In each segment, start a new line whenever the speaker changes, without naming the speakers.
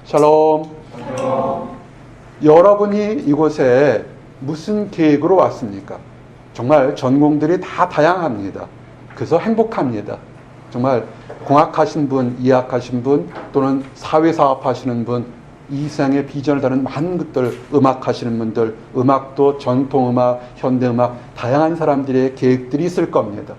샬롬. 여러분이 이곳에 무슨 계획으로 왔습니까? 정말 전공들이 다 다양합니다. 그래서 행복합니다. 정말 공학하신 분, 이학하신 분, 또는 사회사업 하시는 분, 이생의 비전을 다루는 많은 것들, 음악 하시는 분들, 음악도 전통음악, 현대음악, 다양한 사람들의 계획들이 있을 겁니다.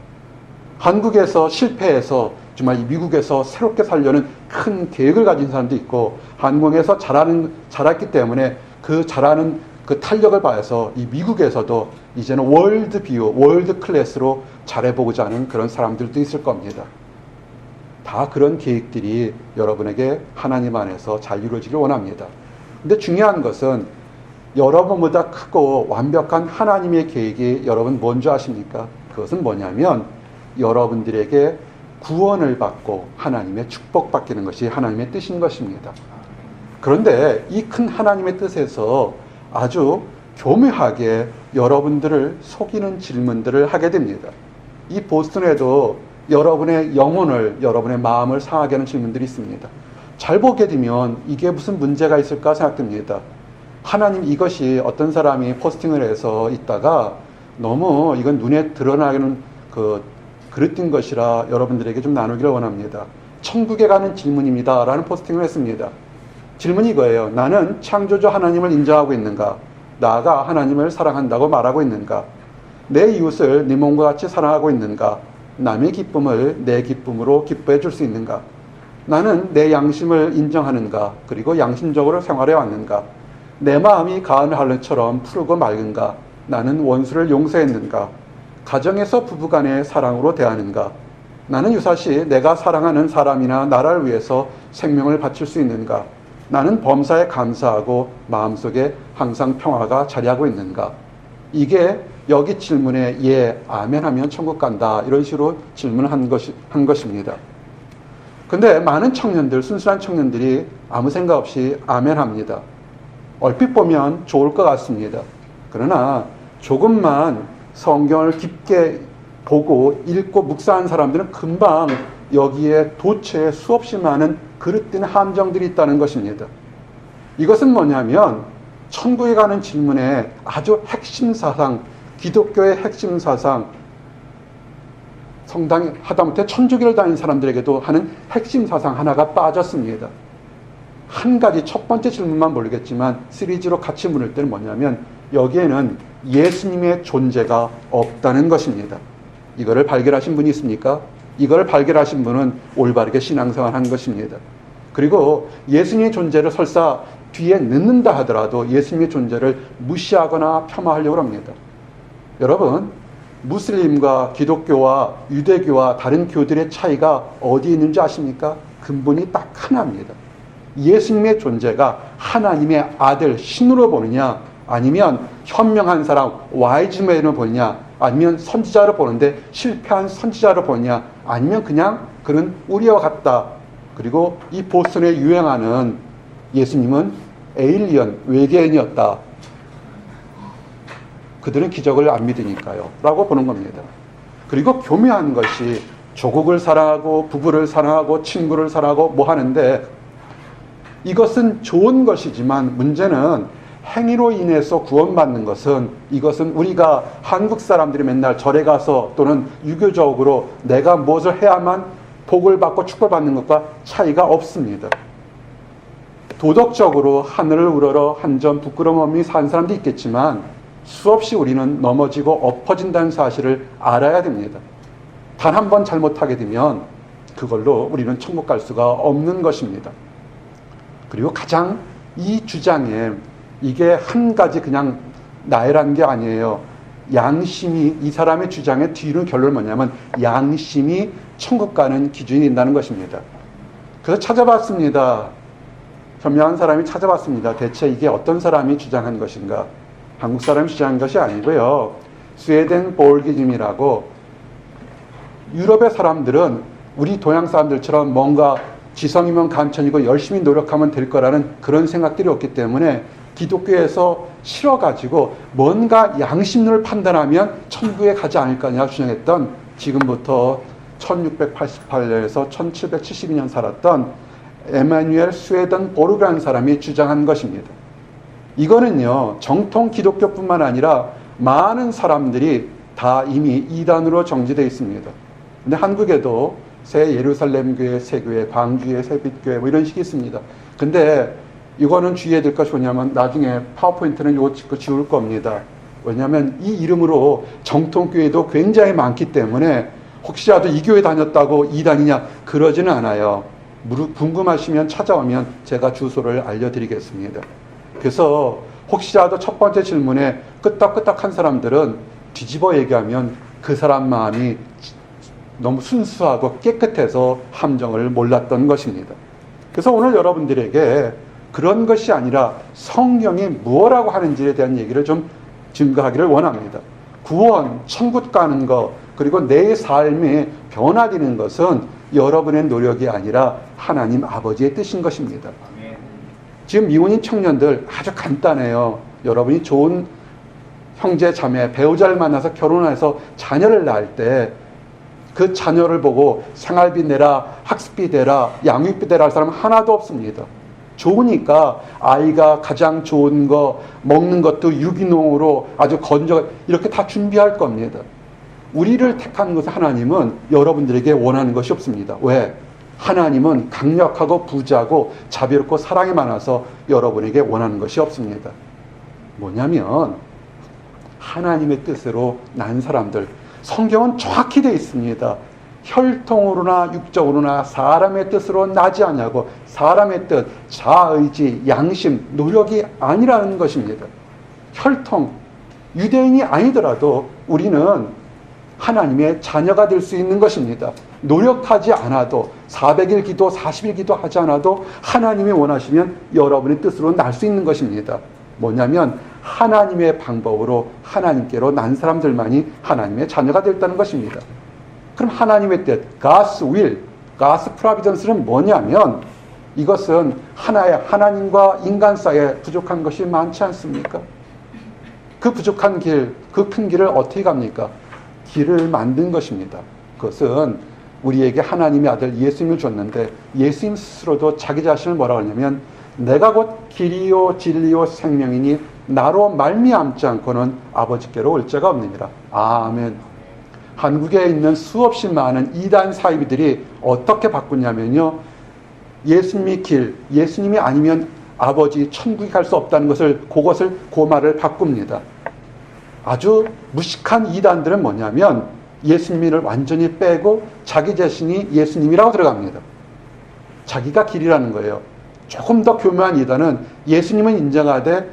한국에서 실패해서 정말 미국에서 새롭게 살려는 큰 계획을 가진 사람도 있고, 한국에서 잘했기 때문에 그 잘하는 그 탄력을 봐서 이 미국에서도 이제는 월드 비유, 월드 클래스로 잘해보고자 하는 그런 사람들도 있을 겁니다. 다 그런 계획들이 여러분에게 하나님 안에서 잘 이루어지길 원합니다. 근데 중요한 것은 여러분보다 크고 완벽한 하나님의 계획이 여러분 뭔지 아십니까? 그것은 뭐냐면 여러분들에게 구원을 받고 하나님의 축복받기는 것이 하나님의 뜻인 것입니다. 그런데 이 큰 하나님의 뜻에서 아주 교묘하게 여러분들을 속이는 질문들을 하게 됩니다. 이 보스턴에도 여러분의 영혼을, 여러분의 마음을 상하게 하는 질문들이 있습니다. 잘 보게 되면 이게 무슨 문제가 있을까 생각됩니다. 하나님, 이것이 어떤 사람이 포스팅을 해서 있다가 너무 이건 눈에 드러나는 그릇된 것이라 여러분들에게 좀 나누기를 원합니다. 천국에 가는 질문입니다 라는 포스팅을 했습니다. 질문이 이거예요. 나는 창조주 하나님을 인정하고 있는가? 나가 하나님을 사랑한다고 말하고 있는가? 내 이웃을 내 몸과 같이 사랑하고 있는가? 남의 기쁨을 내 기쁨으로 기뻐해 줄 수 있는가? 나는 내 양심을 인정하는가? 그리고 양심적으로 생활해 왔는가? 내 마음이 가을 하늘처럼 푸르고 맑은가? 나는 원수를 용서했는가? 가정에서 부부간의 사랑으로 대하는가? 나는 유사시 내가 사랑하는 사람이나 나라를 위해서 생명을 바칠 수 있는가? 나는 범사에 감사하고 마음속에 항상 평화가 자리하고 있는가? 이게 여기 질문에 예, 아멘 하면 천국 간다, 이런 식으로 질문을 한 것입니다. 근데 많은 청년들, 순수한 청년들이 아무 생각 없이 아멘 합니다. 얼핏 보면 좋을 것 같습니다. 그러나 조금만 성경을 깊게 보고 읽고 묵상한 사람들은 금방 여기에 도처에 수없이 많은 그릇된 함정들이 있다는 것입니다. 이것은 뭐냐면 천국에 가는 질문에 아주 핵심 사상, 기독교의 핵심 사상, 성당에 하다못해 천주교를 다니는 사람들에게도 하는 핵심 사상 하나가 빠졌습니다. 한 가지, 첫 번째 질문만 모르겠지만 시리즈로 같이 물을 때는 뭐냐면 여기에는 예수님의 존재가 없다는 것입니다. 이거를 발견하신 분이 있습니까? 이걸 발견하신 분은 올바르게 신앙생활을 한 것입니다. 그리고 예수님의 존재를 설사 뒤에 넣는다 하더라도 예수님의 존재를 무시하거나 폄하하려고 합니다. 여러분, 무슬림과 기독교와 유대교와 다른 교들의 차이가 어디에 있는지 아십니까? 근본이 딱 하나입니다. 예수님의 존재가 하나님의 아들 신으로 보느냐, 아니면 현명한 사람 와이즈맨으로 보느냐, 아니면 선지자로 보는데 실패한 선지자로 보느냐, 아니면 그냥 그는 우리와 같다. 그리고 이 보스턴에 유행하는 예수님은 에일리언, 외계인이었다. 그들은 기적을 안 믿으니까요 라고 보는 겁니다. 그리고 교묘한 것이 조국을 사랑하고 부부를 사랑하고 친구를 사랑하고 뭐 하는데, 이것은 좋은 것이지만 문제는 행위로 인해서 구원받는 것은, 이것은 우리가 한국 사람들이 맨날 절에 가서 또는 유교적으로 내가 무엇을 해야만 복을 받고 축복받는 것과 차이가 없습니다. 도덕적으로 하늘을 우러러 한 점 부끄러움 없이 산 사람도 있겠지만 수없이 우리는 넘어지고 엎어진다는 사실을 알아야 됩니다. 단 한 번 잘못하게 되면 그걸로 우리는 천국 갈 수가 없는 것입니다. 그리고 가장 이 주장에 이게 한 가지 그냥 나열한 게 아니에요. 양심이, 이 사람의 주장의 뒤로는 결론은 뭐냐면 양심이 천국 가는 기준이 된다는 것입니다. 그래서 찾아봤습니다. 현명한 사람이 찾아봤습니다. 대체 이게 어떤 사람이 주장한 것인가? 한국 사람이 주장한 것이 아니고요. 스웨덴 볼기즘이라고, 유럽의 사람들은 우리 동양 사람들처럼 뭔가 지성이면 간천이고 열심히 노력하면 될 거라는 그런 생각들이 없기 때문에 기독교에서 싫어가지고 뭔가 양심론을 판단하면 천국에 가지 않을 거냐 주장했던, 지금부터 1688년에서 1772년 살았던 에마뉴엘 스웨덴보르그라는 사람이 주장한 것입니다. 이거는요, 정통 기독교뿐만 아니라 많은 사람들이 다 이미 이단으로 정지되어 있습니다. 근데 한국에도 새 예루살렘 교회, 새 교회, 광주의 새빛교회 뭐 이런 식이 있습니다. 근데 이거는 주의해야 될 것이 뭐냐면 나중에 파워포인트는 이거 지울 겁니다. 왜냐하면 이 이름으로 정통교회도 굉장히 많기 때문에 혹시라도 이 교회 다녔다고 이단이냐 그러지는 않아요. 궁금하시면 찾아오면 제가 주소를 알려드리겠습니다. 그래서 혹시라도 첫 번째 질문에 끄떡끄떡한 사람들은 뒤집어 얘기하면 그 사람 마음이 너무 순수하고 깨끗해서 함정을 몰랐던 것입니다. 그래서 오늘 여러분들에게 그런 것이 아니라 성경이 무엇라고 하는지에 대한 얘기를 좀 증거하기를 원합니다. 구원, 천국 가는 것, 그리고 내 삶이 변화되는 것은 여러분의 노력이 아니라 하나님 아버지의 뜻인 것입니다. 지금 미혼인 청년들 아주 간단해요. 여러분이 좋은 형제, 자매, 배우자를 만나서 결혼해서 자녀를 낳을 때 그 자녀를 보고 생활비 내라, 학습비 내라, 양육비 내라 할 사람은 하나도 없습니다. 좋으니까 아이가 가장 좋은 거, 먹는 것도 유기농으로 아주 이렇게 다 준비할 겁니다. 우리를 택한 것은 하나님은 여러분들에게 원하는 것이 없습니다. 왜? 하나님은 강력하고 부자고 자비롭고 사랑이 많아서 여러분에게 원하는 것이 없습니다. 뭐냐면 하나님의 뜻으로 난 사람들, 성경은 정확히 되어 있습니다. 혈통으로나 육적으로나 사람의 뜻으로 나지 않냐고. 사람의 뜻, 자의지, 양심, 노력이 아니라는 것입니다. 혈통, 유대인이 아니더라도 우리는 하나님의 자녀가 될 수 있는 것입니다. 노력하지 않아도 400일 기도, 40일 기도 하지 않아도 하나님이 원하시면 여러분의 뜻으로 날 수 있는 것입니다. 뭐냐면 하나님의 방법으로 하나님께로 난 사람들만이 하나님의 자녀가 됐다는 것입니다. 그럼 하나님의 뜻, God's will, God's providence는 뭐냐면 이것은 하나님과 인간 사이에 부족한 것이 많지 않습니까? 그 부족한 길, 그 큰 길을 어떻게 갑니까? 길을 만든 것입니다. 그것은 우리에게 하나님의 아들 예수님을 줬는데 예수님 스스로도 자기 자신을 뭐라고 하냐면 내가 곧 길이요 진리요 생명이니 나로 말미암지 않고는 아버지께로 올 자가 없느니라. 아멘. 한국에 있는 수없이 많은 이단 사이비들이 어떻게 바꾸냐면요, 예수님이 길, 예수님이 아니면 아버지 천국에 갈 수 없다는 것을 그 말을 바꿉니다. 아주 무식한 이단들은 뭐냐면 예수님을 완전히 빼고 자기 자신이 예수님이라고 들어갑니다. 자기가 길이라는 거예요. 조금 더 교묘한 이단은 예수님은 인정하되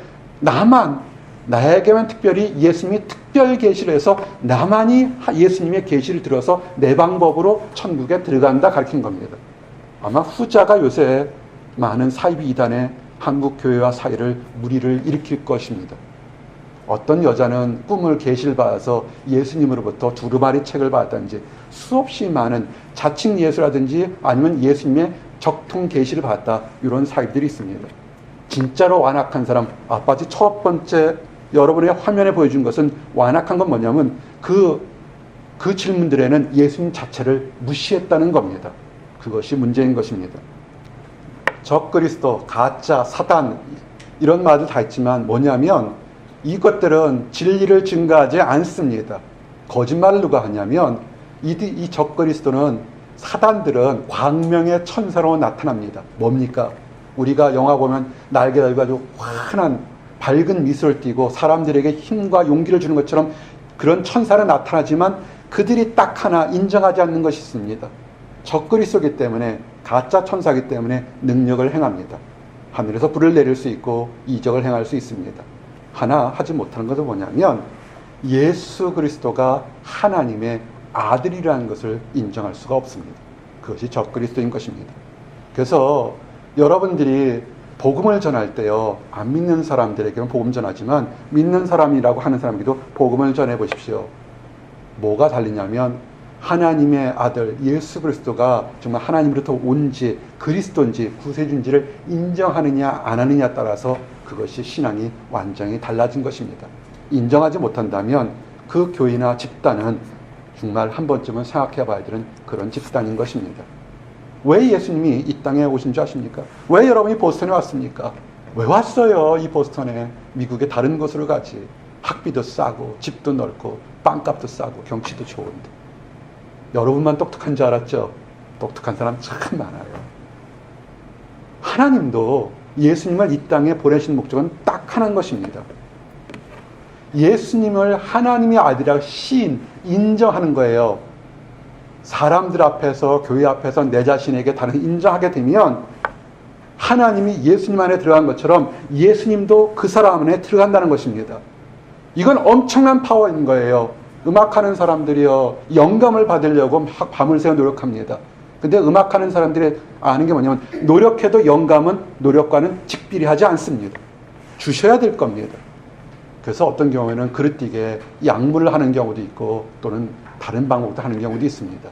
나에게만 특별히 예수님이 특별 계시를 해서 나만이 예수님의 계시를 들어서 내 방법으로 천국에 들어간다 가르친 겁니다. 아마 후자가 요새 많은 사이비 이단의 한국 교회와 사이를 무리를 일으킬 것입니다. 어떤 여자는 꿈을 계시를 받아서 예수님으로부터 두루마리 책을 받았든지 수없이 많은 자칭 예수라든지 아니면 예수님의 적통 계시를 받았다, 이런 사이들이 있습니다. 진짜로 완악한 사람, 아빠지 첫 번째 여러분의 화면에 보여준 것은 완악한 건 뭐냐면 그 질문들에는 예수님 자체를 무시했다는 겁니다. 그것이 문제인 것입니다. 적그리스도, 가짜, 사단 이런 말들 다 있지만 뭐냐면 이것들은 진리를 증거하지 않습니다. 거짓말을 누가 하냐면 이 적그리스도는, 사단들은 광명의 천사로 나타납니다. 뭡니까? 우리가 영화 보면 날개 달고 아주 환한 밝은 미소를 띠고 사람들에게 힘과 용기를 주는 것처럼 그런 천사는 나타나지만 그들이 딱 하나 인정하지 않는 것이 있습니다. 적그리스도이기 때문에, 가짜 천사이기 때문에 능력을 행합니다. 하늘에서 불을 내릴 수 있고 이적을 행할 수 있습니다. 하나 하지 못하는 것은 뭐냐면 예수 그리스도가 하나님의 아들이라는 것을 인정할 수가 없습니다. 그것이 적그리스도인 것입니다. 그래서 여러분들이 복음을 전할 때요, 안 믿는 사람들에게는 복음 전하지만 믿는 사람이라고 하는 사람에게도 복음을 전해 보십시오. 뭐가 달리냐면 하나님의 아들 예수 그리스도가 정말 하나님으로부터 온지 그리스도인지 구세주인지를 인정하느냐 안 하느냐에 따라서 그것이 신앙이 완전히 달라진 것입니다. 인정하지 못한다면 그 교회나 집단은 정말 한 번쯤은 생각해 봐야 되는 그런 집단인 것입니다. 왜 예수님이 이 땅에 오신 줄 아십니까? 왜 여러분이 보스턴에 왔습니까? 왜 왔어요? 이 보스턴에. 미국의 다른 곳으로 가지. 학비도 싸고 집도 넓고 빵값도 싸고 경치도 좋은데. 여러분만 똑똑한 줄 알았죠? 똑똑한 사람 참 많아요. 하나님도 예수님을 이 땅에 보내신 목적은 딱 하나인 것입니다. 예수님을 하나님의 아들이라고 인정하는 거예요. 사람들 앞에서, 교회 앞에서 내 자신에게 다른 인정하게 되면 하나님이 예수님 안에 들어간 것처럼 예수님도 그 사람 안에 들어간다는 것입니다. 이건 엄청난 파워인 거예요. 음악하는 사람들이요, 영감을 받으려고 막 밤을 새워 노력합니다. 근데 음악하는 사람들이 아는 게 뭐냐면 노력해도 영감은 노력과는 직비례하지 않습니다. 주셔야 될 겁니다. 그래서 어떤 경우에는 그릇되게 약물을 하는 경우도 있고 또는 다른 방법도 하는 경우도 있습니다.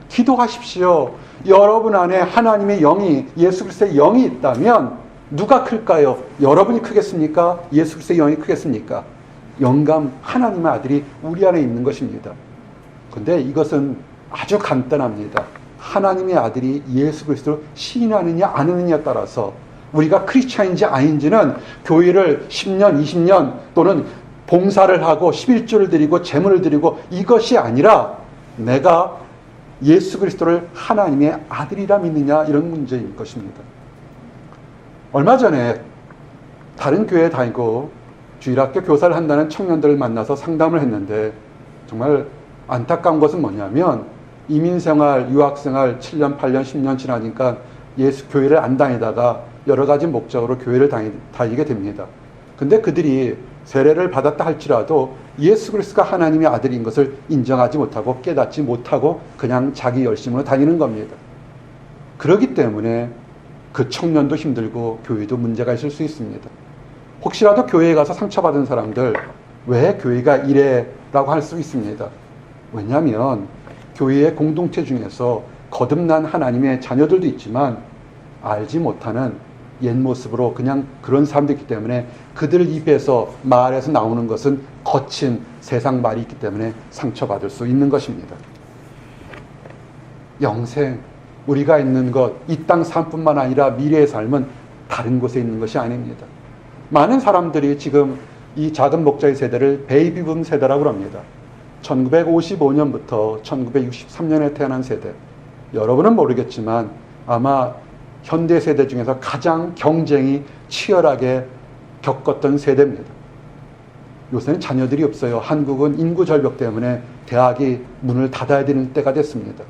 기도하십시오. 여러분 안에 하나님의 영이, 예수 그리스도의 영이 있다면 누가 클까요? 여러분이 크겠습니까? 예수 그리스도의 영이 크겠습니까? 영감, 하나님의 아들이 우리 안에 있는 것입니다. 그런데 이것은 아주 간단합니다. 하나님의 아들이 예수 그리스도를 시인하느냐 안 하느냐에 따라서 우리가 크리스찬인지 아닌지는 교회를 10년, 20년 또는 봉사를 하고 11조를 드리고 제물을 드리고 이것이 아니라 내가 예수 그리스도를 하나님의 아들이라 믿느냐 이런 문제인 것입니다. 얼마 전에 다른 교회에 다니고 주일학교 교사를 한다는 청년들을 만나서 상담을 했는데 정말 안타까운 것은 뭐냐면 이민생활, 유학생활 7년, 8년, 10년 지나니까 예수 교회를 안 다니다가 여러 가지 목적으로 교회를 다니게 됩니다. 근데 그들이 세례를 받았다 할지라도 예수 그리스도가 하나님의 아들인 것을 인정하지 못하고 깨닫지 못하고 그냥 자기 열심으로 다니는 겁니다. 그렇기 때문에 그 청년도 힘들고 교회도 문제가 있을 수 있습니다. 혹시라도 교회에 가서 상처받은 사람들 왜 교회가 이래? 라고 할 수 있습니다. 왜냐하면 교회의 공동체 중에서 거듭난 하나님의 자녀들도 있지만 알지 못하는 옛 모습으로 그냥 그런 사람도 있기 때문에 그들 입에서 말에서 나오는 것은 거친 세상 말이 있기 때문에 상처받을 수 있는 것입니다. 영생, 우리가 있는 것, 이 땅 삶뿐만 아니라 미래의 삶은 다른 곳에 있는 것이 아닙니다. 많은 사람들이 지금 이 작은 목자의 세대를 베이비붐 세대라고 합니다. 1955년부터 1963년에 태어난 세대. 여러분은 모르겠지만 아마 현대 세대 중에서 가장 경쟁이 치열하게 겪었던 세대입니다. 요새는 자녀들이 없어요. 한국은 인구 절벽 때문에 대학이 문을 닫아야 되는 때가 됐습니다.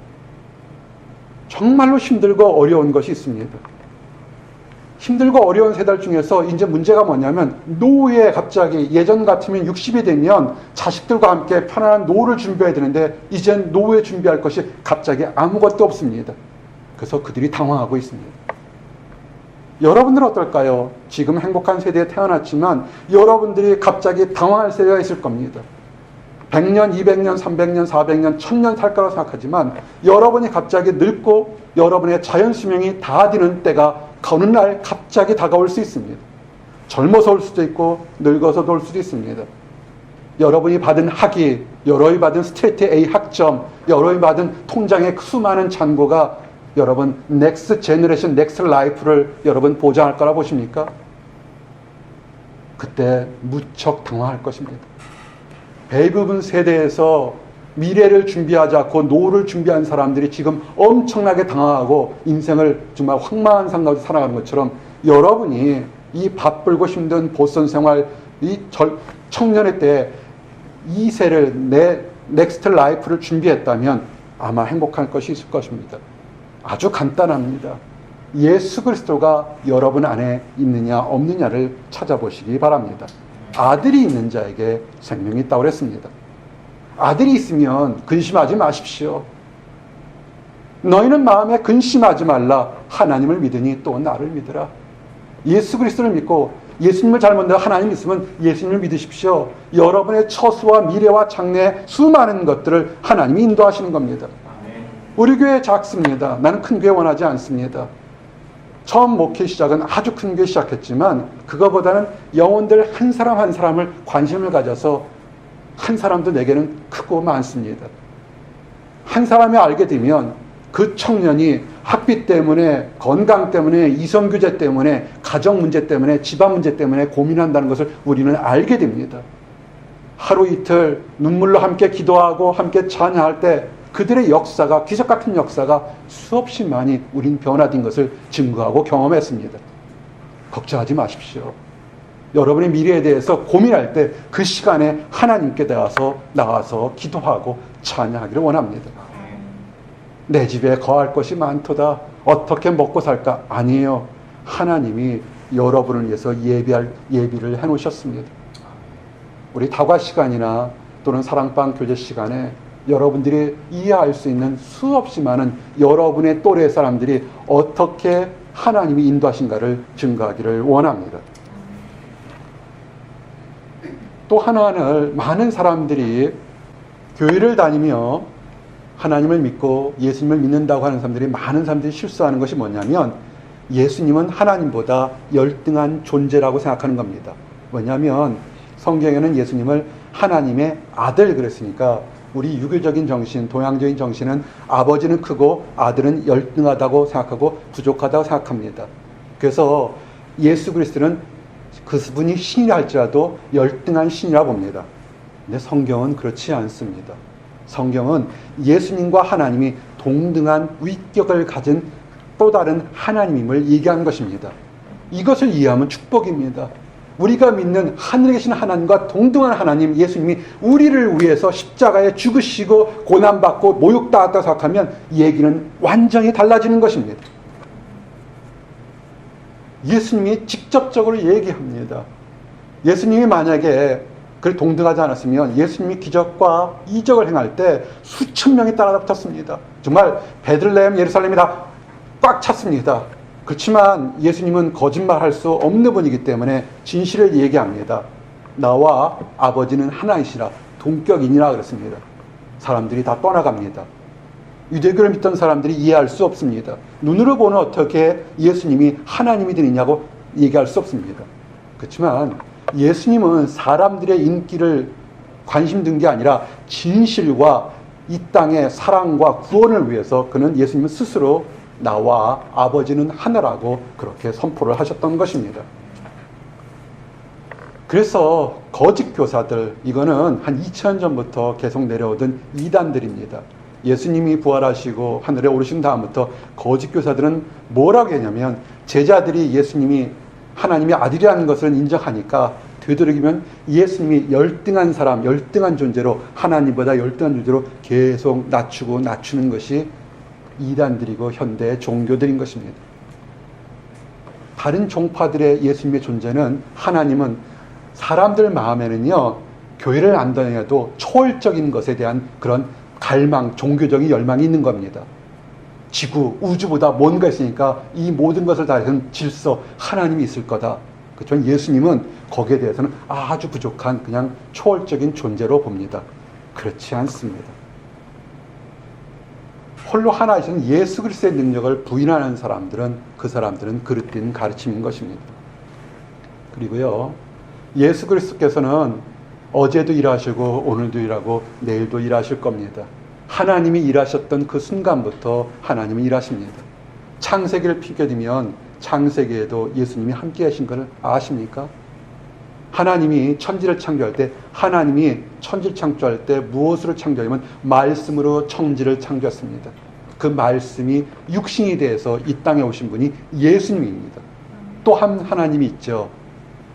정말로 힘들고 어려운 것이 있습니다. 힘들고 어려운 세대 중에서 이제 문제가 뭐냐면 노후에 갑자기 예전 같으면 60이 되면 자식들과 함께 편안한 노후를 준비해야 되는데 이젠 노후에 준비할 것이 갑자기 아무것도 없습니다. 그래서 그들이 당황하고 있습니다. 여러분들은 어떨까요? 지금 행복한 세대에 태어났지만 여러분들이 갑자기 당황할 세대가 있을 겁니다. 100년, 200년, 300년, 400년, 1000년 살 거라고 생각하지만 여러분이 갑자기 늙고 여러분의 자연 수명이 다 되는 때가 어느 날 갑자기 다가올 수 있습니다. 젊어서 올 수도 있고 늙어서도 올 수도 있습니다. 여러분이 받은 학위, 여러분이 받은 스트레이트 A 학점, 여러분이 받은 통장의 수많은 잔고가 여러분 넥스트 제너레이션, 넥스트 라이프를 여러분 보장할 거라 보십니까? 그때 무척 당황할 것입니다. 대부분 세대에서 미래를 준비하지 않고 노후를 준비한 사람들이 지금 엄청나게 당황하고 인생을 정말 황망한 삶 가운데 살아가는 것처럼 여러분이 이 바쁘고 힘든 보선 생활, 이 청년의 때 이 세를 내 넥스트 라이프를 준비했다면 아마 행복할 것이 있을 것입니다. 아주 간단합니다. 예수 그리스도가 여러분 안에 있느냐 없느냐를 찾아보시기 바랍니다. 아들이 있는 자에게 생명이 있다고 그랬습니다. 아들이 있으면 근심하지 마십시오. 너희는 마음에 근심하지 말라. 하나님을 믿으니 또 나를 믿으라. 예수 그리스도를 믿고 예수님을 잘 믿는 하나님 있으면 예수님을 믿으십시오. 여러분의 처수와 미래와 장래의 수많은 것들을 하나님이 인도하시는 겁니다. 우리 교회 작습니다. 나는 큰 교회 원하지 않습니다. 처음 목회 시작은 아주 큰 교회 시작했지만 그거보다는 영혼들 한 사람 한 사람을 관심을 가져서 한 사람도 내게는 크고 많습니다. 한 사람이 알게 되면 그 청년이 학비 때문에, 건강 때문에, 이성교제 때문에, 가정 문제 때문에, 집안 문제 때문에 고민한다는 것을 우리는 알게 됩니다. 하루 이틀 눈물로 함께 기도하고 함께 찬양할 때 그들의 역사가, 기적 같은 역사가 수없이 많이 우린 변화된 것을 증거하고 경험했습니다. 걱정하지 마십시오. 여러분의 미래에 대해서 고민할 때 그 시간에 하나님께 나가서 기도하고 찬양하기를 원합니다. 내 집에 거할 것이 많도다. 어떻게 먹고 살까? 아니에요. 하나님이 여러분을 위해서 예비를 해놓으셨습니다. 우리 다과 시간이나 또는 사랑방 교제 시간에 여러분들이 이해할 수 있는 수없이 많은 여러분의 또래 사람들이 어떻게 하나님이 인도하신가를 증거하기를 원합니다. 또 하나는 많은 사람들이 교회를 다니며 하나님을 믿고 예수님을 믿는다고 하는 사람들이, 많은 사람들이 실수하는 것이 뭐냐면 예수님은 하나님보다 열등한 존재라고 생각하는 겁니다. 뭐냐면 성경에는 예수님을 하나님의 아들 그랬으니까 우리 유교적인 정신, 동양적인 정신은 아버지는 크고 아들은 열등하다고 생각하고 부족하다고 생각합니다. 그래서 예수 그리스도는 그분이 신이라 할지라도 열등한 신이라 봅니다. 근데 성경은 그렇지 않습니다. 성경은 예수님과 하나님이 동등한 위격을 가진 또 다른 하나님임을 얘기하는 것입니다. 이것을 이해하면 축복입니다. 우리가 믿는 하늘에 계신 하나님과 동등한 하나님 예수님이 우리를 위해서 십자가에 죽으시고 고난받고 모욕당했다고 생각하면 얘기는 완전히 달라지는 것입니다. 예수님이 직접적으로 얘기합니다. 예수님이 만약에 그를 동등하지 않았으면 예수님이 기적과 이적을 행할 때 수천 명이 따라붙었습니다. 정말 베들레헴, 예루살렘이 다 꽉 찼습니다. 그렇지만 예수님은 거짓말할 수 없는 분이기 때문에 진실을 얘기합니다. 나와 아버지는 하나이시라, 동격이니라 그랬습니다. 사람들이 다 떠나갑니다. 유대교를 믿던 사람들이 이해할 수 없습니다. 눈으로 보는 어떻게 예수님이 하나님이 되느냐고 얘기할 수 없습니다. 그렇지만 예수님은 사람들의 인기를 관심 든 게 아니라 진실과 이 땅의 사랑과 구원을 위해서 그는 예수님은 스스로 나와 아버지는 하나라고 그렇게 선포를 하셨던 것입니다. 그래서 거짓 교사들, 이거는 한 2000년 전부터 계속 내려오던 이단들입니다. 예수님이 부활하시고 하늘에 오르신 다음부터 거짓 교사들은 뭐라고 했냐면 제자들이 예수님이 하나님의 아들이라는 것을 인정하니까 되도록이면 예수님이 열등한 사람, 열등한 존재로, 하나님보다 열등한 존재로 계속 낮추는 것이 이단들이고 현대의 종교들인 것입니다. 다른 종파들의 예수님의 존재는, 하나님은 사람들 마음에는요, 교회를 안 다녀도 초월적인 것에 대한 그런 갈망, 종교적인 열망이 있는 겁니다. 지구, 우주보다 뭔가 있으니까 이 모든 것을 다 해서 질서, 하나님이 있을 거다. 그렇지만 예수님은 거기에 대해서는 아주 부족한 그냥 초월적인 존재로 봅니다. 그렇지 않습니다. 홀로 하나이신 예수 그리스도의 능력을 부인하는 사람들은, 그 사람들은 그릇된 가르침인 것입니다. 그리고요, 예수 그리스도께서는 어제도 일하시고 오늘도 일하고 내일도 일하실 겁니다. 하나님이 일하셨던 그 순간부터 하나님은 일하십니다. 창세기를 피겨들면 창세기에도 예수님이 함께 하신 것을 아십니까? 하나님이 천지를 창조할 때, 하나님이 천지를 창조할 때 무엇으로 창조하냐면 말씀으로 천지를 창조했습니다. 그 말씀이 육신이 돼서 이 땅에 오신 분이 예수님입니다. 또 한 하나님이 있죠.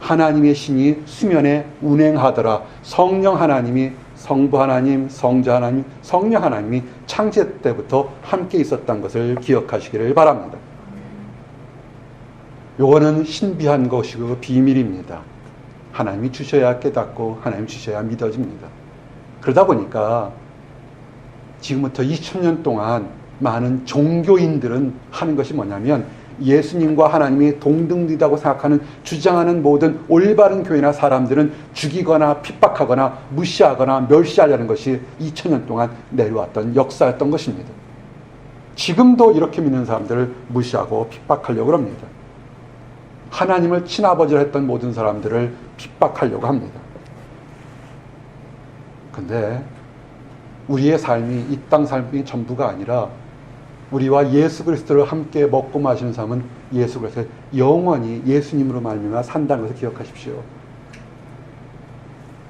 하나님의 신이 수면에 운행하더라. 성령 하나님이, 성부 하나님, 성자 하나님, 성령 하나님이 창세 때부터 함께 있었던 것을 기억하시기를 바랍니다. 요거는 신비한 것이고 비밀입니다. 하나님이 주셔야 깨닫고 하나님이 주셔야 믿어집니다. 그러다 보니까 지금부터 2000년 동안 많은 종교인들은 하는 것이 뭐냐면 예수님과 하나님이 동등되다고 생각하는, 주장하는 모든 올바른 교회나 사람들은 죽이거나 핍박하거나 무시하거나 멸시하려는 것이 2000년 동안 내려왔던 역사였던 것입니다. 지금도 이렇게 믿는 사람들을 무시하고 핍박하려고 합니다. 하나님을 친아버지로 했던 모든 사람들을 핍박하려고 합니다. 근데 우리의 삶이 이 땅 삶이 전부가 아니라 우리와 예수 그리스도를 함께 먹고 마시는 삶은 예수 그리스도 영원히 예수님으로 말미암아 산다는 것을 기억하십시오.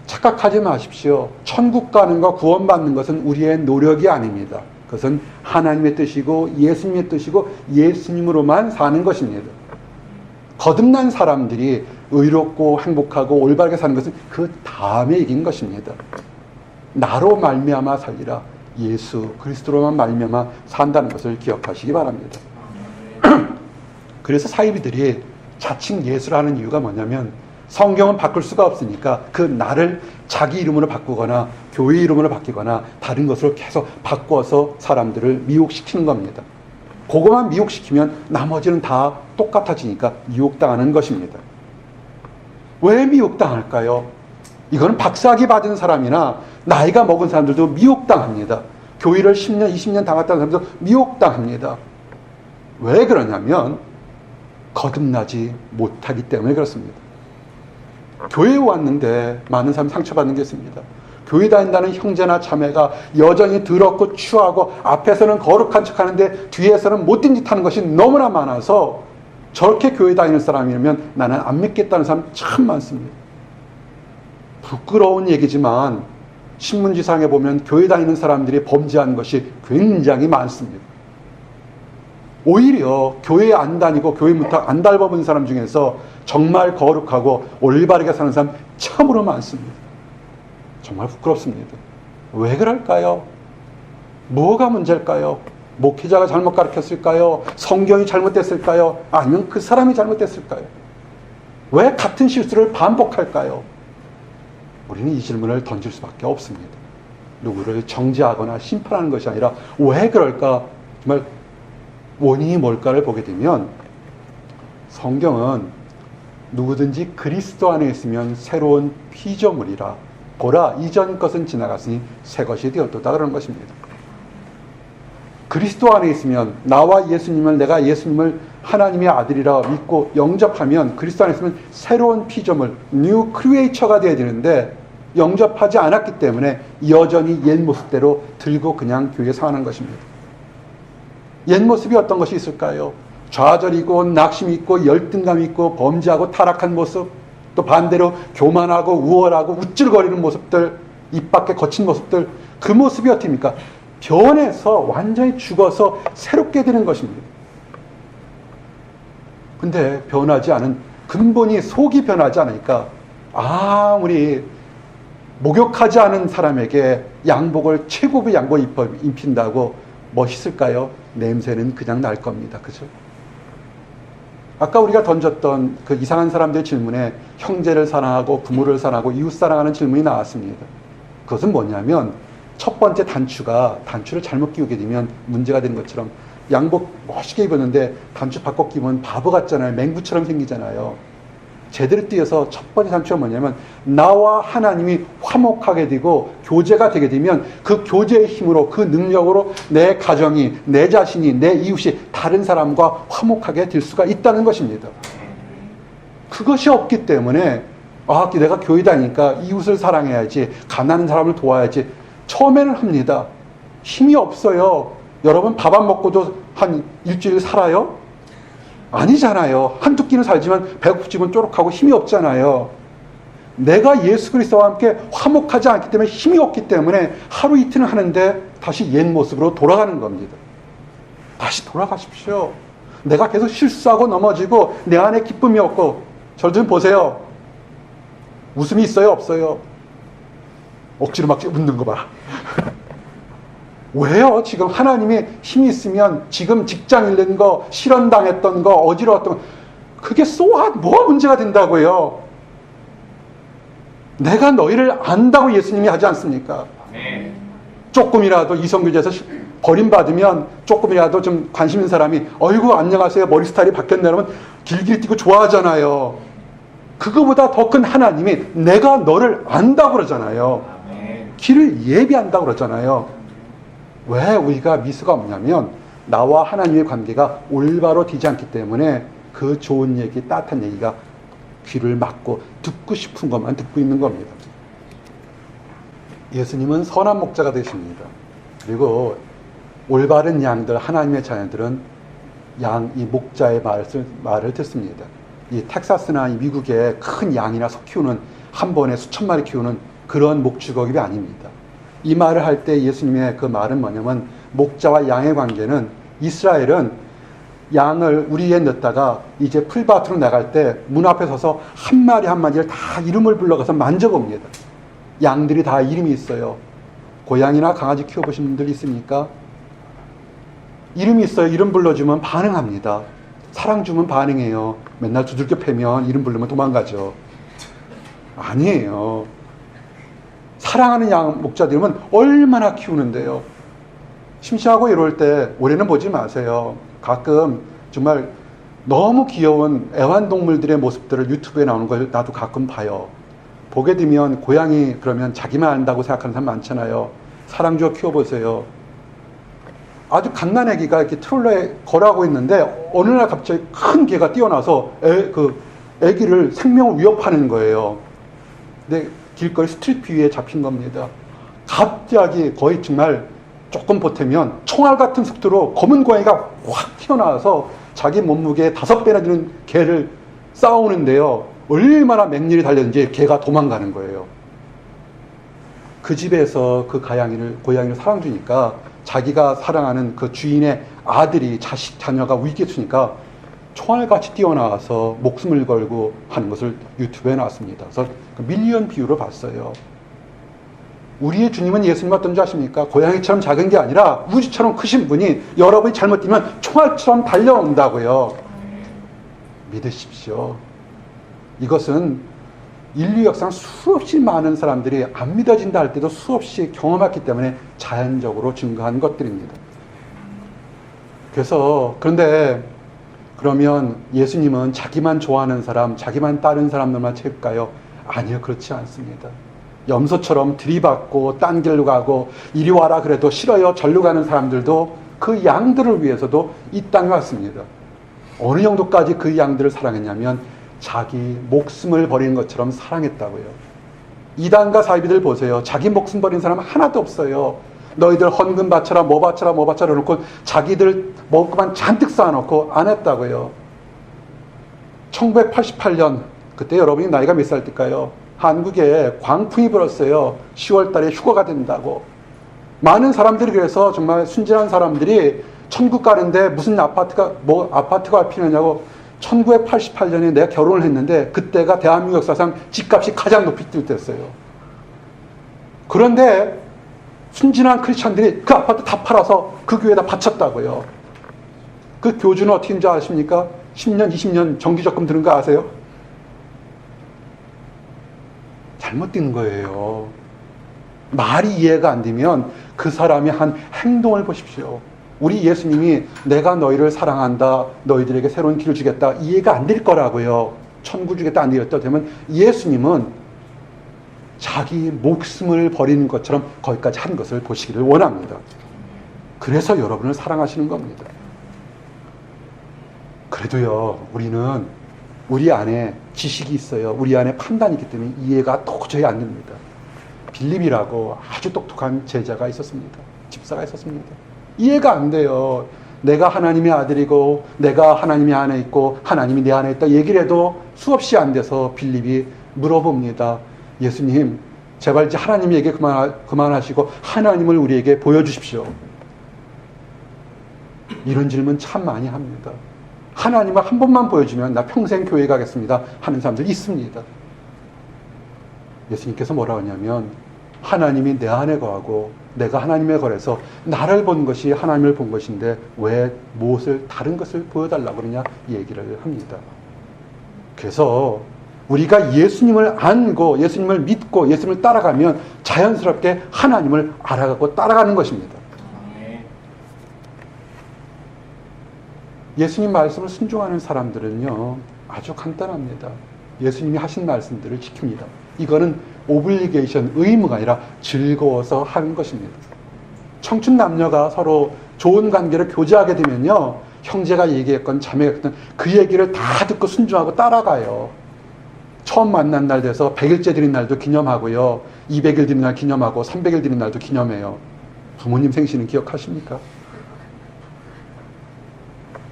착각하지 마십시오. 천국 가는 것, 구원받는 것은 우리의 노력이 아닙니다. 그것은 하나님의 뜻이고 예수님의 뜻이고 예수님으로만 사는 것입니다. 거듭난 사람들이 의롭고 행복하고 올바르게 사는 것은 그 다음에 이긴 것입니다. 나로 말미암아 살리라. 예수 그리스도로만 말미암아 산다는 것을 기억하시기 바랍니다. 그래서 사이비들이 자칭 예수를 하는 이유가 뭐냐면 성경은 바꿀 수가 없으니까 그 나를 자기 이름으로 바꾸거나 교회 이름으로 바뀌거나 다른 것으로 계속 바꿔서 사람들을 미혹시키는 겁니다. 그것만 미혹시키면 나머지는 다 똑같아지니까 미혹당하는 것입니다. 왜 미혹당할까요? 이거는 박사학위 받은 사람이나 나이가 먹은 사람들도 미혹당합니다. 교회를 10년, 20년 당했다는 사람도 미혹당합니다. 왜 그러냐면 거듭나지 못하기 때문에 그렇습니다. 교회에 왔는데 많은 사람이 상처받는 게 있습니다. 교회 다닌다는 형제나 자매가 여전히 더럽고 추하고 앞에서는 거룩한 척하는데 뒤에서는 못된 짓 하는 것이 너무나 많아서 저렇게 교회 다니는 사람이면 나는 안 믿겠다는 사람 참 많습니다. 부끄러운 얘기지만 신문지상에 보면 교회 다니는 사람들이 범죄한 것이 굉장히 많습니다. 오히려 교회에 안 다니고 교회 무탁 안 닮아본 사람 중에서 정말 거룩하고 올바르게 사는 사람 참으로 많습니다. 정말 부끄럽습니다. 왜 그럴까요? 뭐가 문제일까요? 목회자가 잘못 가르쳤을까요? 성경이 잘못됐을까요? 아니면 그 사람이 잘못됐을까요? 왜 같은 실수를 반복할까요? 우리는 이 질문을 던질 수밖에 없습니다. 누구를 정죄하거나 심판하는 것이 아니라 왜 그럴까? 정말 원인이 뭘까를 보게 되면 성경은 누구든지 그리스도 안에 있으면 새로운 피조물이라 보라 이전 것은 지나갔으니 새 것이 되었도다 그러는 것입니다. 그리스도 안에 있으면 나와 예수님을 내가 예수님을 하나님의 아들이라 믿고 영접하면 그리스도 안에 있으면 새로운 피조물 뉴 크리에이처가 되어야 되는데 영접하지 않았기 때문에 여전히 옛 모습대로 들고 그냥 교회에 사는 것입니다. 옛 모습이 어떤 것이 있을까요? 좌절이고 낙심 있고 열등감 있고 범죄하고 타락한 모습, 또 반대로 교만하고 우월하고 우쭐거리는 모습들, 입 밖에 거친 모습들, 그 모습이 어떻습니까? 변해서 완전히 죽어서 새롭게 되는 것입니다. 근데 변하지 않은 근본이 속이 변하지 않으니까 아무리 목욕하지 않은 사람에게 양복을 최고의 양복을 입힌다고 멋있을까요? 냄새는 그냥 날 겁니다. 그죠? 아까 우리가 던졌던 그 이상한 사람들의 질문에 형제를 사랑하고 부모를 사랑하고 이웃 사랑하는 질문이 나왔습니다. 그것은 뭐냐면 첫 번째 단추를 잘못 끼우게 되면 문제가 되는 것처럼 양복 멋있게 입었는데 단추 바꿔 끼우면 바보 같잖아요. 맹구처럼 생기잖아요. 제대로 띄어서 첫 번째 단추가 뭐냐면 나와 하나님이 화목하게 되고 교제가 되게 되면 그 교제의 힘으로 그 능력으로 내 가정이 내 자신이 내 이웃이 다른 사람과 화목하게 될 수가 있다는 것입니다. 그것이 없기 때문에 내가 교회 다니니까 이웃을 사랑해야지 가난한 사람을 도와야지 처음에는 합니다. 힘이 없어요. 여러분 밥 안 먹고도 한 일주일 살아요? 아니잖아요. 한두 끼는 살지만 배고프지만 쪼록하고 힘이 없잖아요. 내가 예수 그리스도와 함께 화목하지 않기 때문에 힘이 없기 때문에 하루 이틀은 하는데 다시 옛 모습으로 돌아가는 겁니다. 다시 돌아가십시오. 내가 계속 실수하고 넘어지고 내 안에 기쁨이 없고 저를 좀 보세요. 웃음이 있어요? 없어요? 억지로 막 웃는 거 봐. 왜요? 지금 하나님이 힘이 있으면 지금 직장 잃는 거, 실언당했던 거, 어지러웠던 거 그게 뭐가 문제가 된다고요? 내가 너희를 안다고 예수님이 하지 않습니까? 조금이라도 이성교제에서 버림받으면 조금이라도 좀 관심 있는 사람이 어이구 안녕하세요 머리 스타일이 바뀌었네 그러면 길길 뛰고 좋아하잖아요. 그거보다 더 큰 하나님이 내가 너를 안다고 그러잖아요. 길을 예비한다고 그러잖아요. 왜 우리가 미수가 없냐면 나와 하나님의 관계가 올바로 되지 않기 때문에 그 좋은 얘기, 따뜻한 얘기가 귀를 막고 듣고 싶은 것만 듣고 있는 겁니다. 예수님은 선한 목자가 되십니다. 그리고 올바른 양들, 하나님의 자녀들은 이 목자의 말을 듣습니다. 이 텍사스나 이 미국의 큰 양이나 소 키우는, 한 번에 수천 마리 키우는 그런 목축업이 아닙니다. 이 말을 할 때 예수님의 그 말은 뭐냐면, 목자와 양의 관계는, 이스라엘은 양을 우리에 넣다가 이제 풀밭으로 나갈 때 문 앞에 서서 한 마리 한 마리를 다 이름을 불러가서 만져봅니다. 양들이 다 이름이 있어요. 고양이나 강아지 키워보신 분들 있습니까? 이름이 있어요. 이름 불러주면 반응합니다. 사랑 주면 반응해요. 맨날 두들겨 패면 이름 부르면 도망가죠. 아니에요. 사랑하는 양 목자들이면 얼마나 키우는데요. 심심하고 이럴 때 올해는 보지 마세요. 가끔 정말 너무 귀여운 애완동물들의 모습들을 유튜브에 나오는 걸 나도 가끔 봐요. 보게 되면 고양이 그러면 자기만 안다고 생각하는 사람 많잖아요. 사랑 주어 키워보세요. 아주 갓난 애기가 이렇게 트롤러에 걸어가고 있는데 어느 날 갑자기 큰 개가 뛰어나서 애기를 생명을 위협하는 거예요. 근데 길거리 스트리트 뷰에 잡힌 겁니다. 갑자기 거의 정말 조금 보태면 총알 같은 속도로 검은 고양이가 확 튀어나와서 자기 몸무게의 5배나 되는 개를 싸우는데요. 얼마나 맹렬히 달렸는지 개가 도망가는 거예요. 그 집에서 그 고양이를 사랑 주니까 자기가 사랑하는 그 주인의 아들이 자녀가 위기에 처하니까 총알같이 뛰어나와서 목숨을 걸고 하는 것을 유튜브에 나왔습니다. 그래서 밀리언 뷰로 봤어요. 우리의 주님은 예수님 어떤 줄 아십니까? 고양이처럼 작은 게 아니라 우주처럼 크신 분이 여러분이 잘못 뛰면 총알처럼 달려온다고요. 믿으십시오. 이것은 인류 역사상 수없이 많은 사람들이 안 믿어진다 할 때도 수없이 경험했기 때문에 자연적으로 증거한 것들입니다. 그런데 그러면 예수님은 자기만 좋아하는 사람, 자기만 따르는 사람들만 채울까요? 아니요, 그렇지 않습니다. 염소처럼 들이받고 딴 길로 가고 이리 와라 그래도 싫어요 절로 가는 사람들도 그 양들을 위해서도 이 땅에 왔습니다. 어느 정도까지 그 양들을 사랑했냐면 자기 목숨을 버리는 것처럼 사랑했다고요. 이단과 사이비들 보세요. 자기 목숨 버린 사람 하나도 없어요. 너희들 헌금 바쳐라 뭐 바쳐라 놓고 자기들 먹을 것만 잔뜩 쌓아놓고 안 했다고요. 1988년 그때 여러분이 나이가 몇 살 때일까요? 한국에 광풍이 불었어요. 10월 달에 휴가가 된다고. 많은 사람들이 그래서 정말 순진한 사람들이 천국 가는데 무슨 아파트가 필요하냐고 1988년에 내가 결혼을 했는데 그때가 대한민국 역사상 집값이 가장 높이 뛸 때였어요. 그런데 순진한 크리스찬들이 그 아파트 다 팔아서 그 교회에다 바쳤다고요. 그 교주는 어떻게 인지 아십니까? 10년, 20년 정기적금 드는 거 아세요? 잘못 뛴 거예요. 말이 이해가 안 되면 그 사람이 한 행동을 보십시오. 우리 예수님이 내가 너희를 사랑한다, 너희들에게 새로운 길을 주겠다, 이해가 안 될 거라고요. 천국 주겠다, 안 되겠다 되면 예수님은 자기 목숨을 버리는 것처럼 거기까지 한 것을 보시기를 원합니다. 그래서 여러분을 사랑하시는 겁니다. 그래도요, 우리는 우리 안에 지식이 있어요. 우리 안에 판단이 있기 때문에 이해가 도저히 안 됩니다. 빌립이라고 아주 똑똑한 제자가 있었습니다. 집사가 있었습니다. 이해가 안 돼요. 내가 하나님의 아들이고 내가 하나님의 안에 있고 하나님이 내 안에 있다 얘기를 해도 수없이 안 돼서 빌립이 물어봅니다. 예수님, 제발 이제 하나님 얘기 그만하시고 하나님을 우리에게 보여주십시오. 이런 질문 참 많이 합니다. 하나님을 한 번만 보여주면 나 평생 교회 가겠습니다 하는 사람들이 있습니다. 예수님께서 뭐라고 하냐면 하나님이 내 안에 거하고 내가 하나님에 거해서 나를 본 것이 하나님을 본 것인데 왜 무엇을 다른 것을 보여달라고 그러냐 얘기를 합니다. 그래서 우리가 예수님을 안고 예수님을 믿고 예수님을 따라가면 자연스럽게 하나님을 알아가고 따라가는 것입니다. 예수님 말씀을 순종하는 사람들은요 아주 간단합니다. 예수님이 하신 말씀들을 지킵니다. 이거는 오블리게이션, 의무가 아니라 즐거워서 하는 것입니다. 청춘 남녀가 서로 좋은 관계를 교제하게 되면요 형제가 얘기했건 자매가 했건 그 얘기를 다 듣고 순종하고 따라가요. 처음 만난 날 돼서 100일째 드린 날도 기념하고요 200일 드린 날 기념하고 300일 드린 날도 기념해요. 부모님 생신은 기억하십니까?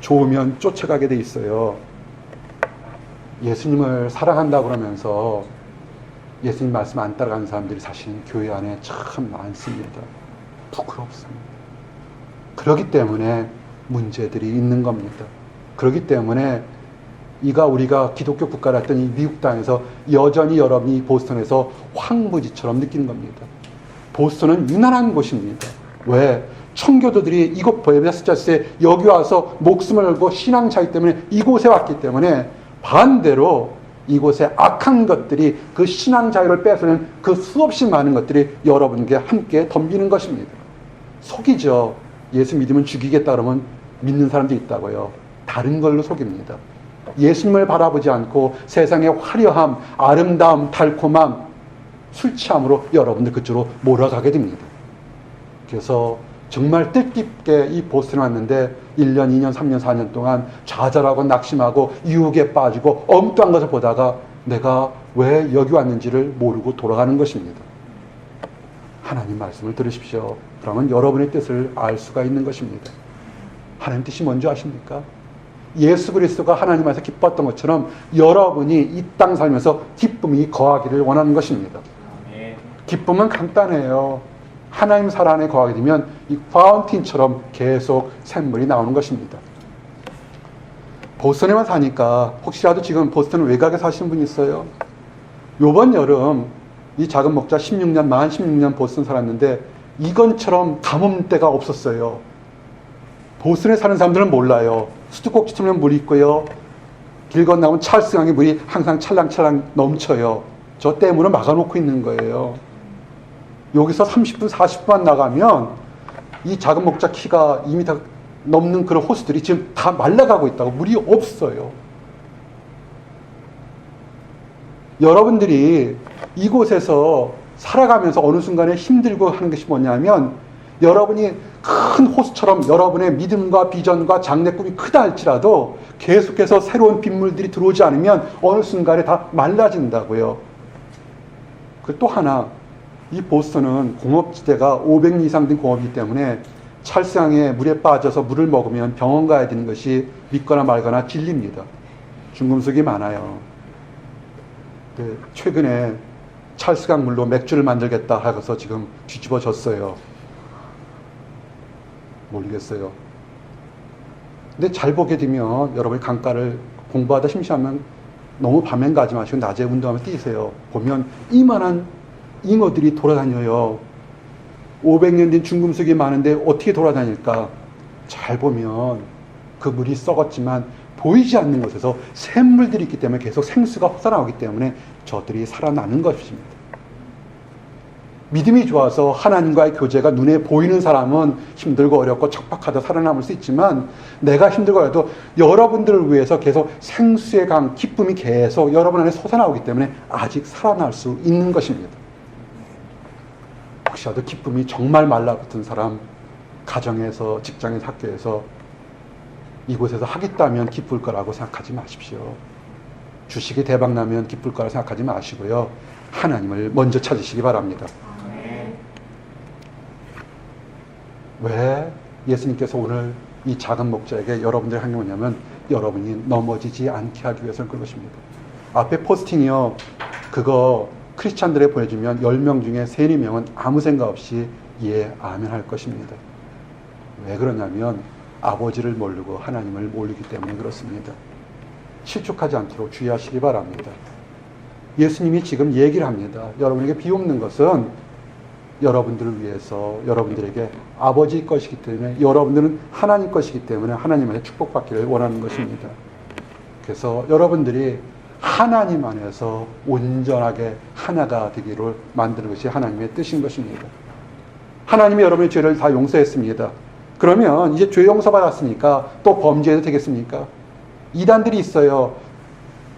좋으면 쫓아가게 돼 있어요. 예수님을 사랑한다고 그러면서 예수님 말씀 안 따라가는 사람들이 사실 교회 안에 참 많습니다. 부끄럽습니다. 그렇기 때문에 문제들이 있는 겁니다. 그렇기 때문에 우리가 기독교 국가라 했던 이 미국 땅에서 여전히 여러분이 보스턴에서 황무지처럼 느끼는 겁니다. 보스턴은 유난한 곳입니다. 왜? 청교도들이 이곳 베데스다에 여기 와서 목숨을 걸고 신앙 차이 때문에 이곳에 왔기 때문에 반대로 이곳에 악한 것들이 그 신앙 자유를 뺏어내는 그 수없이 많은 것들이 여러분께 함께 덤비는 것입니다. 속이죠. 예수 믿으면 죽이겠다 그러면 믿는 사람도 있다고요. 다른 걸로 속입니다. 예수님을 바라보지 않고 세상의 화려함, 아름다움, 달콤함, 술 취함으로 여러분들 그쪽으로 몰아가게 됩니다. 그래서 정말 뜻깊게 이 보스턴에 왔는데 1년, 2년, 3년, 4년 동안 좌절하고 낙심하고 유혹에 빠지고 엉뚱한 것을 보다가 내가 왜 여기 왔는지를 모르고 돌아가는 것입니다. 하나님 말씀을 들으십시오. 그러면 여러분의 뜻을 알 수가 있는 것입니다. 하나님 뜻이 뭔지 아십니까? 예수 그리스도가 하나님 안에서 기뻤던 것처럼 여러분이 이 땅 살면서 기쁨이 거하기를 원하는 것입니다. 기쁨은 간단해요. 하나님 사랑 안에 거하게 되면 이 파운틴처럼 계속 샘물이 나오는 것입니다. 보스턴에만 사니까 혹시라도 지금 보스턴 외곽에 사시는 분이 있어요? 요번 여름 이 작은 목자 16년, 만 16년 보스턴 살았는데 이건처럼 가뭄때가 없었어요. 보스턴에 사는 사람들은 몰라요. 수도꼭지처럼 물이 있고요. 길 건너면 찰스강에 물이 항상 찰랑찰랑 넘쳐요. 저 댐으로 막아놓고 있는 거예요. 여기서 30분, 40분만 나가면 이 작은 목자 키가 2m 넘는 그런 호수들이 지금 다 말라가고 있다고. 물이 없어요. 여러분들이 이곳에서 살아가면서 어느 순간에 힘들고 하는 것이 뭐냐면 여러분이 큰 호수처럼 여러분의 믿음과 비전과 장래 꿈이 크다 할지라도 계속해서 새로운 빗물들이 들어오지 않으면 어느 순간에 다 말라진다고요. 그 또 하나, 이 보스턴은 공업지대가 500리 이상 된 공업이기 때문에 찰스강에 물에 빠져서 물을 먹으면 병원 가야 되는 것이 믿거나 말거나 진리입니다. 중금속이 많아요. 최근에 찰스강 물로 맥주를 만들겠다 하고서 지금 뒤집어졌어요. 모르겠어요. 근데 잘 보게 되면 여러분이 강가를 공부하다 심심하면 너무 밤엔 가지 마시고 낮에 운동하면서 뛰세요. 보면 이만한 잉어들이 돌아다녀요. 500년 된 중금속이 많은데 어떻게 돌아다닐까? 잘 보면 그 물이 썩었지만 보이지 않는 곳에서 샘물들이 있기 때문에 계속 생수가 헛살아오기 때문에 저들이 살아나는 것입니다. 믿음이 좋아서 하나님과의 교제가 눈에 보이는 사람은 힘들고 어렵고 척박하다 살아남을 수 있지만 내가 힘들고 해도 여러분들을 위해서 계속 생수의 강, 기쁨이 계속 여러분 안에 솟아나오기 때문에 아직 살아날 수 있는 것입니다. 혹시라도 기쁨이 정말 말라붙은 사람, 가정에서, 직장에서, 학교에서 이곳에서 하겠다면 기쁠 거라고 생각하지 마십시오. 주식이 대박나면 기쁠 거라고 생각하지 마시고요. 하나님을 먼저 찾으시기 바랍니다. 왜 예수님께서 오늘 이 작은 목자에게 여러분들이 한 게 뭐냐면 여러분이 넘어지지 않게 하기 위해서는 그런 것입니다. 앞에 포스팅이요. 그거 크리스찬들에 보내주면 10명 중에 3, 4명은 아무 생각 없이 예, 아멘 할 것입니다. 왜 그러냐면 아버지를 모르고 하나님을 모르기 때문에 그렇습니다. 실족하지 않도록 주의하시기 바랍니다. 예수님이 지금 얘기를 합니다. 여러분에게 비옵는 것은 여러분들을 위해서 여러분들에게 아버지 것이기 때문에 여러분들은 하나님 것이기 때문에 하나님한테 축복받기를 원하는 것입니다. 그래서 여러분들이 하나님 안에서 온전하게 하나가 되기를 만드는 것이 하나님의 뜻인 것입니다. 하나님이 여러분의 죄를 다 용서했습니다. 그러면 이제 죄 용서받았으니까 또 범죄해도 되겠습니까? 이단들이 있어요.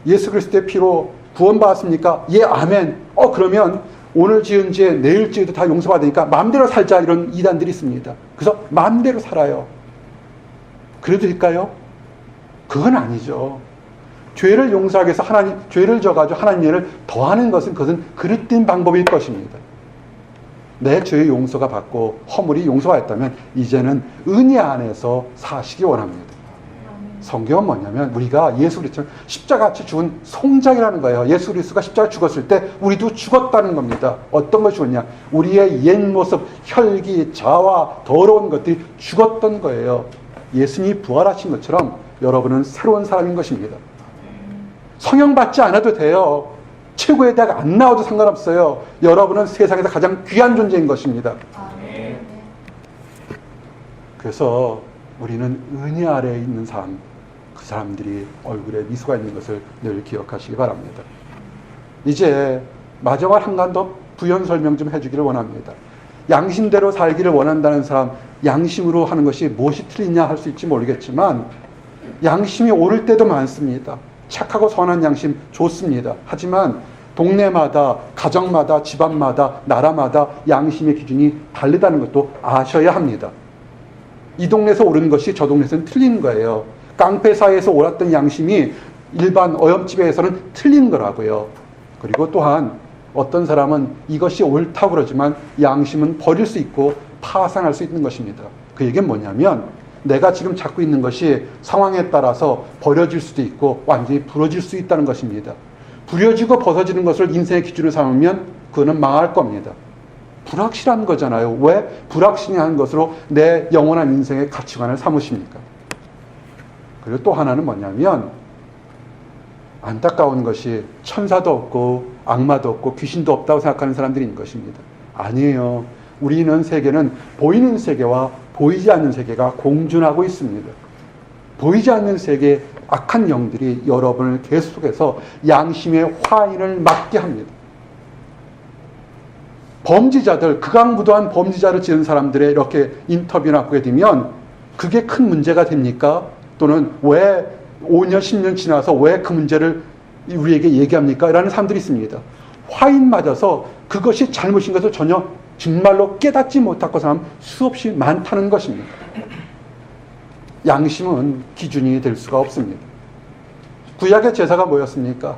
예수 그리스도의 피로 구원받았습니까? 예, 아멘. 그러면 오늘 지은 죄, 내일 죄도 다 용서받으니까 마음대로 살자, 이런 이단들이 있습니다. 그래서 마음대로 살아요. 그래도 될까요? 그건 아니죠. 죄를 용서하기 위해서 죄를 져가지고 하나님 일을 더하는 것은 그것은 그릇된 방법일 것입니다. 내 죄의 용서가 받고 허물이 용서가 됐다면 이제는 은혜 안에서 사시기 원합니다. 성경은 뭐냐면 우리가 예수 그리스도처럼 십자가같이 죽은 송장이라는 거예요. 예수 그리스도가 십자가에 죽었을 때 우리도 죽었다는 겁니다. 어떤 것이 죽었냐? 우리의 옛 모습, 혈기, 자와 더러운 것들이 죽었던 거예요. 예수님이 부활하신 것처럼 여러분은 새로운 사람인 것입니다. 성형 받지 않아도 돼요. 최고의 대학 안 나와도 상관없어요. 여러분은 세상에서 가장 귀한 존재인 것입니다. 그래서 우리는 은혜 아래에 있는 사람, 그 사람들이 얼굴에 미소가 있는 것을 늘 기억하시기 바랍니다. 이제 마지막 한 가지 더 부연 설명 좀 해주기를 원합니다. 양심대로 살기를 원한다는 사람, 양심으로 하는 것이 무엇이 틀리냐 할 수 있지 모르겠지만 양심이 옳을 때도 많습니다. 착하고 선한 양심 좋습니다. 하지만 동네마다, 가정마다, 집안마다, 나라마다 양심의 기준이 다르다는 것도 아셔야 합니다. 이 동네에서 옳은 것이 저 동네에서는 틀린 거예요. 깡패 사이에서 옳았던 양심이 일반 어염집에서는 틀린 거라고요. 그리고 또한 어떤 사람은 이것이 옳다고 그러지만 양심은 버릴 수 있고 파산할 수 있는 것입니다. 그 얘기는 뭐냐면 내가 지금 잡고 있는 것이 상황에 따라서 버려질 수도 있고 완전히 부러질 수 있다는 것입니다. 부려지고 벗어지는 것을 인생의 기준으로 삼으면 그거는 망할 겁니다. 불확실한 거잖아요. 왜 불확실한 것으로 내 영원한 인생의 가치관을 삼으십니까? 그리고 또 하나는 뭐냐면 안타까운 것이 천사도 없고 악마도 없고 귀신도 없다고 생각하는 사람들이 있는 것입니다. 아니에요. 우리는 세계는 보이는 세계와 보이지 않는 세계가 공존하고 있습니다. 보이지 않는 세계의 악한 영들이 여러분을 계속해서 양심의 화인을 맞게 합니다. 범죄자들, 극악무도한 범죄자를 지은 사람들의 이렇게 인터뷰나 보게 되면 그게 큰 문제가 됩니까? 또는 왜 5년, 10년 지나서 왜 그 문제를 우리에게 얘기합니까? 라는 사람들이 있습니다. 화인 맞아서 그것이 잘못인 것을 전혀 정말로 깨닫지 못하고 사람 수없이 많다는 것입니다. 양심은 기준이 될 수가 없습니다. 구약의 제사가 뭐였습니까?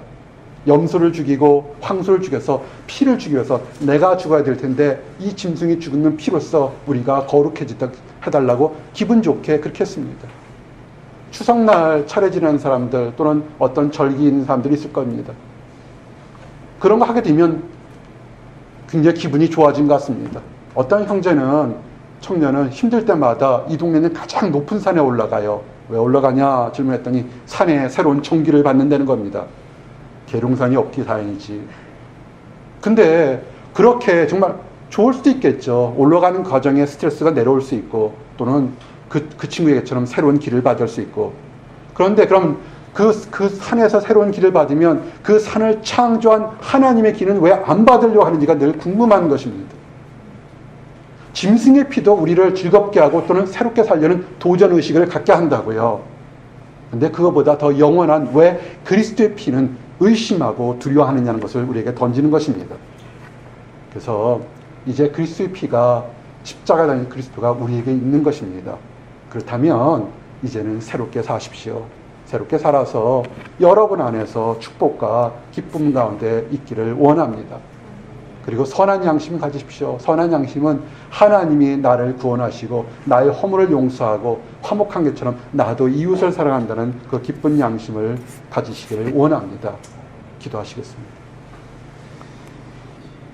염소를 죽이고 황소를 죽여서 피를 죽이기 위해서 내가 죽어야 될 텐데 이 짐승이 죽는 피로써 우리가 거룩해지도록 해달라고 기분 좋게 그렇게 했습니다. 추석날 차례 지내는 사람들 또는 어떤 절기 있는 사람들이 있을 겁니다. 그런 거 하게 되면 굉장히 기분이 좋아진 것 같습니다. 어떤 형제는, 청년은 힘들 때마다 이 동네는 가장 높은 산에 올라가요. 왜 올라가냐 질문했더니 산에 새로운 총기를 받는다는 겁니다. 계룡산이 없기 다행이지. 근데 그렇게 정말 좋을 수도 있겠죠. 올라가는 과정에 스트레스가 내려올 수 있고 또는 그 친구에게처럼 새로운 길을 받을 수 있고. 그런데 그럼 그 산에서 새로운 길을 받으면 그 산을 창조한 하나님의 길은 왜 안 받으려고 하는지가 늘 궁금한 것입니다. 짐승의 피도 우리를 즐겁게 하고 또는 새롭게 살려는 도전의식을 갖게 한다고요. 근데 그거보다 더 영원한 왜 그리스도의 피는 의심하고 두려워하느냐는 것을 우리에게 던지는 것입니다. 그래서 이제 그리스도의 피가 십자가에 달린 그리스도가 우리에게 있는 것입니다. 그렇다면 이제는 새롭게 사십시오. 새롭게 살아서 여러분 안에서 축복과 기쁨 가운데 있기를 원합니다. 그리고 선한 양심 가지십시오. 선한 양심은 하나님이 나를 구원하시고 나의 허물을 용서하고 화목한 것처럼 나도 이웃을 사랑한다는 그 기쁜 양심을 가지시기를 원합니다. 기도하시겠습니다.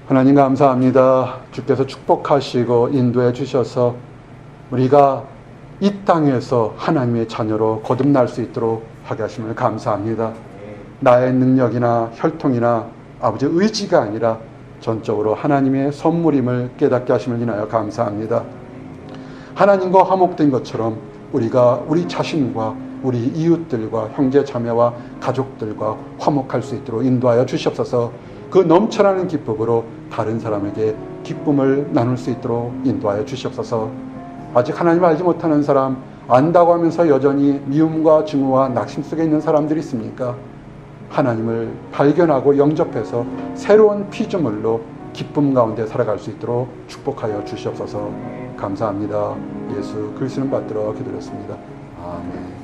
하나님 감사합니다. 주께서 축복하시고 인도해 주셔서 우리가 이 땅에서 하나님의 자녀로 거듭날 수 있도록 하게 하심을 감사합니다. 나의 능력이나 혈통이나 아버지의 의지가 아니라 전적으로 하나님의 선물임을 깨닫게 하심을 인하여 감사합니다. 하나님과 화목된 것처럼 우리가 우리 자신과 우리 이웃들과 형제 자매와 가족들과 화목할 수 있도록 인도하여 주시옵소서. 그 넘쳐나는 기쁨으로 다른 사람에게 기쁨을 나눌 수 있도록 인도하여 주시옵소서. 아직 하나님을 알지 못하는 사람, 안다고 하면서 여전히 미움과 증오와 낙심 속에 있는 사람들이 있습니까? 하나님을 발견하고 영접해서 새로운 피조물로 기쁨 가운데 살아갈 수 있도록 축복하여 주시옵소서. 감사합니다. 예수 그리스도를 받들어 기도했습니다. 아멘.